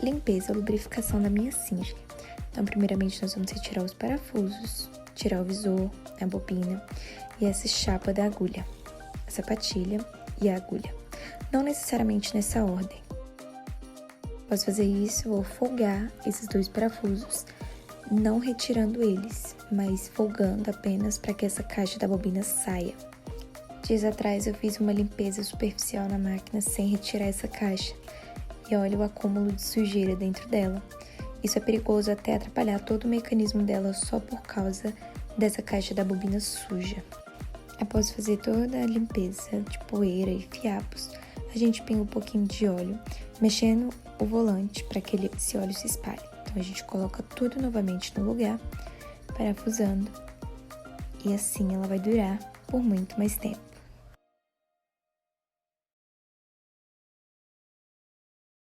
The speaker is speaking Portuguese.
limpeza ou lubrificação da minha Singer. Então, primeiramente, nós vamos retirar os parafusos, tirar o visor, a bobina e essa chapa da agulha, a sapatilha e a agulha. Não necessariamente nessa ordem. Após fazer isso, vou folgar esses 2 parafusos, não retirando eles, mas folgando apenas para que essa caixa da bobina saia. Dias atrás eu fiz uma limpeza superficial na máquina sem retirar essa caixa e olha o acúmulo de sujeira dentro dela. Isso é perigoso até atrapalhar todo o mecanismo dela só por causa dessa caixa da bobina suja. Após fazer toda a limpeza de poeira e fiapos, a gente pinga um pouquinho de óleo, mexendo o volante para que esse óleo se espalhe. Então a gente coloca tudo novamente no lugar, parafusando, e assim ela vai durar por muito mais tempo.